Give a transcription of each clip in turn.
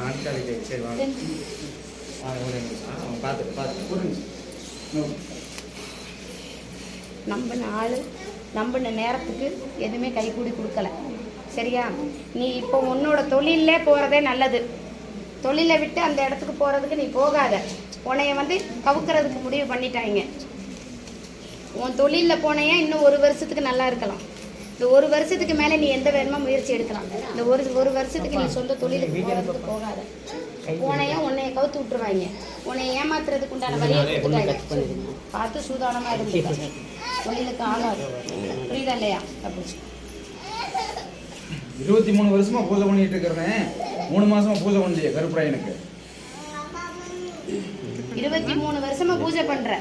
அடிச்சாலே சரி வாங்க பார்த்து நம்பின ஆள் நம்பின நேரத்துக்கு எதுவுமே கைக்கூடி கொடுக்கல. சரியா? நீ இப்போ உன்னோட தொழிலே போகிறதே நல்லது. தொழிலை விட்டு அந்த இடத்துக்கு போகிறதுக்கு நீ போகாத. உன்னைய வந்து கவுக்கிறதுக்கு முடிவு பண்ணிட்டாங்க. உன் தொழிலில் போனையா இன்னும் 1 வருஷத்துக்கு நல்லா இருக்கலாம். இந்த 1 வருஷத்துக்கு மேலே நீ எந்த வேணுமோ முயற்சி எடுக்கலாம். இந்த ஒரு வருஷத்துக்கு நீ சொந்த தொழிலுக்கு போகிறதுக்கு போகாத. போனையா உன்னைய கவுத்து விட்டுருவாங்க. உன்னைய ஏமாத்துறதுக்கு உண்டான வழியை கொடுத்துட்டாங்க. பார்த்து சூதானமாக இருந்து தொழிலுக்கு ஆகாது. புரியுதா இல்லையா? அப்படி 23 வருஷமா பூஜை பண்ணிட்டு இருக்கிறேன். 3 மாசமா பூஜை பண்ணலையே கருப்பராயனுக்கு. 23 வருஷமா பூஜை பண்ற.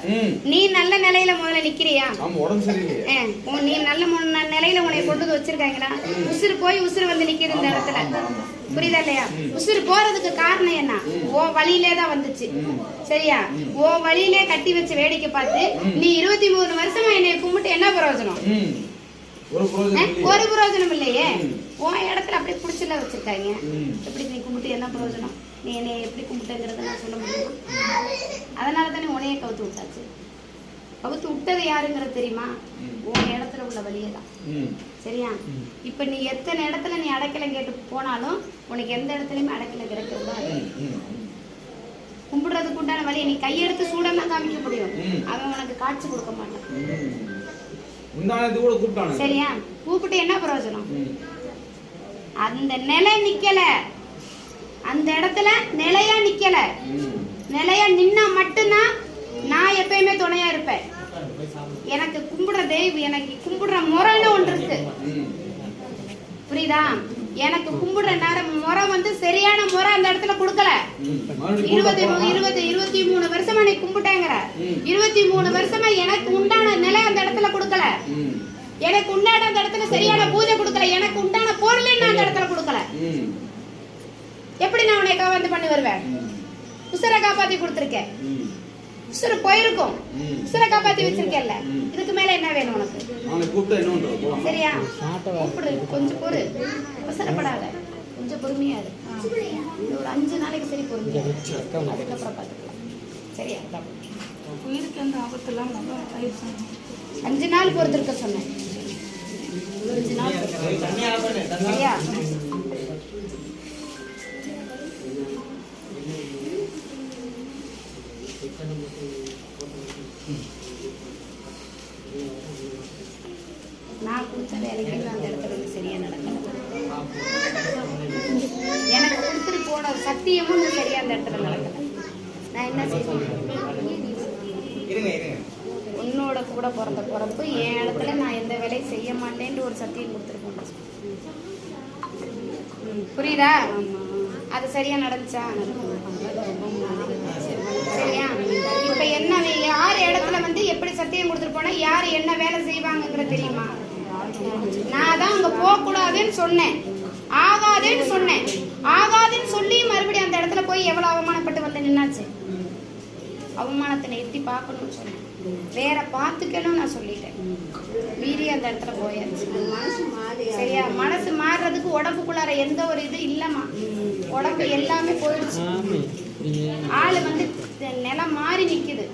நீ நல்ல நிலையில முதல்ல நிக்கிறியா? ஆமா, உடம்பு சரியில்லையே. நீ நல்ல நிலையில உன்னை கொண்டு வந்து வச்சிருக்காங்களா? உசுறு போய் உசுறு வந்து நிக்கிது இந்த இடத்துல. புரியுதா இல்லையா? உசுறு போறதுக்கு காரணம் என்ன? ஓ வழியிலே தான் வந்துச்சு. சரியா? ஓ வழியிலே கட்டி வச்சு வேடிக்கை பார்த்து நீ 23 வருஷமா என்னை கும்பிட்டு என்ன பிரயோஜனம்? ஒரு பிரயோஜனம் இல்லையே. உன் இடத்துல அப்படியே பிடிச்சல வச்சிருக்காங்க. எப்படி நீ கும்பிட்டு என்ன பிரயோஜனம்? நீ என்னை எப்படி கும்பிட்டுங்கிறத நான் சொல்ல முடியுமா? அதனால தானே உன்னையே கவுத்து விட்டாச்சு. கவுத்து விட்டது யாருங்கிறது தெரியுமா? உன் இடத்துல உள்ள வழியே தான். சரியா? இப்ப நீ எத்தனை இடத்துல நீ அடைக்கலம் கேட்டு போனாலும் உனக்கு எந்த இடத்துலயுமே அடைக்கலம் கிடைக்கிறது தான். கும்பிடுறதுக்கு உண்டான வழியை நீ கையெடுத்து சூடம் தான் காமிக்க முடியும். அவன் உனக்கு காட்சி கொடுக்க மாட்டான். சரியா? கூப்பிட்டு என்ன பிரயோஜனம்? அந்த நிலை நிக்கல. அந்த இடத்துல நிலையா நிக்கல. நிலையா நின்னா மட்டும்தான் நான் எப்பயுமே துணையா இருப்பேன். எனக்கு கும்பிடுற தெய்வம், எனக்கு கும்பிடுற முறைன்னு ஒன்று இருக்கு. புரியுதா? எனக்கு கும்பிடுற நேரம் முறை வந்து சரியான முறை அந்த இடத்துல கொடுக்கல. 23 வருஷமா நீ கும்பிட்டேங்கிற. 23 வருஷமா எனக்கு உண்டான நிலை அந்த இடத்துல கொடுக்கல. எனக்கு உண்டான அந்த இடத்துல சரியான பூஜை கொடுக்கல. எனக்கு உண்டான பொருள் அந்த இடத்துல கொடுக்கல. எப்படி நான் உன்னை காவாந்து பண்ணி வருவேன்? உசுரை காப்பாத்தி கொடுத்துருக்கேன். உசுறு போயிருக்கும். உசுரை காப்பாத்தி வச்சிருக்கேன்ல. இதுக்கு மேல என்ன வேணும் உனக்கு? சரியா? கூப்பிடு. கொஞ்சம் பொறு. அவசரப்படாத. கொஞ்சம் பொறுமையா இரு. ஒரு 5 நாளைக்கு சரி பொறுமையா. அதுக்கப்புறம் பார்த்துக்கலாம். சரியா? உயிருக்கு அந்த ஆபத்தெல்லாம் 5 நாள் பொறுத்திருக்க சொன்னேன். 5 நாள். சரியா? நான் கொடுத்த வேலைக்கு அந்த இடத்துல வந்து சரியா நடக்கல. எனக்கு கொடுத்துட்டு போன சத்தியமும் சரியா அந்த இடத்துல நடக்கல. நான் என்ன செய்வேன்? உன்னோட கூட பிறந்த பிறப்பு என் இடத்துல நான் எந்த வேலையும் செய்ய மாட்டேன்னு ஒரு சத்தியம் கொடுத்துருக்கோம். புரியுதா? அது சரியா நடந்துச்சா? சரியா? இப்ப என்ன யார் இடத்துல வந்து எப்படி சத்தியம் கொடுத்துட்டு போனா யாரு என்ன வேலை செய்வாங்கங்கிற தெரியுமா? நான் தான் அங்க போக கூடாதுன்னு சொன்னேன். ஆகாதுன்னு சொன்னேன். ஆகாதுன்னு சொல்லி மறுபடியும் அந்த இடத்துல போய் எவ்வளவு அவமானப்பட்டு வந்து நின்னாச்சு. அவமானத்தை எட்டி பார்க்கணும்னு சொன்னேன். வேற பார்த்துக்கணும் நான் சொல்லிட்டேன். மீறி அந்த இடத்துல போயாச்சு. சரியா? மனசு மாறுறதுக்கு உடம்புக்குள்ளார எந்த ஒரு இது இல்லம்மா. உடம்பு எல்லாமே போயிடுச்சு. ஆளு வந்து நிலம் மாறி நிக்குது.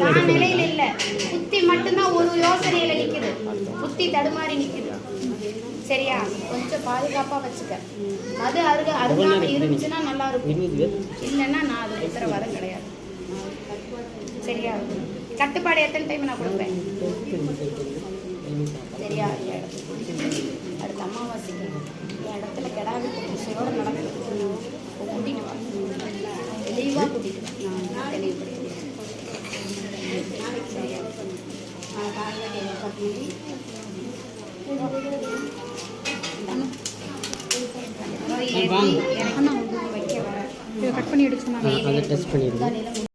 நான் நிலையில இல்ல. புத்தி மட்டும்தான் ஒரு யோசனையில நிக்குது. புத்தி தடுமாறி நிக்குது. சரியா? கொஞ்சம் பாதுகாப்பா வச்சுக்க. அது அருகாம இருந்துச்சுன்னா நல்லா இருக்கும். இல்லைன்னா நான் அது உத்தரவாதம் கிடையாது. சரியா? கட்டுப்பாடு எத்தனை டைம் நான் கொடுப்பேன்? சரியா? அடுத்த அமாவாசைக்கு என் இடத்துல கிடாவி குடிசையோட நடக்குது. கூட்டிட்டு வா. தெளிவா கூட்டிட்டு வா. நான் தெளிவுபடுத்துறேன். சரியா? நான் காலையில் வைக்க வரேன். கட் பண்ணி எடுக்கணும்.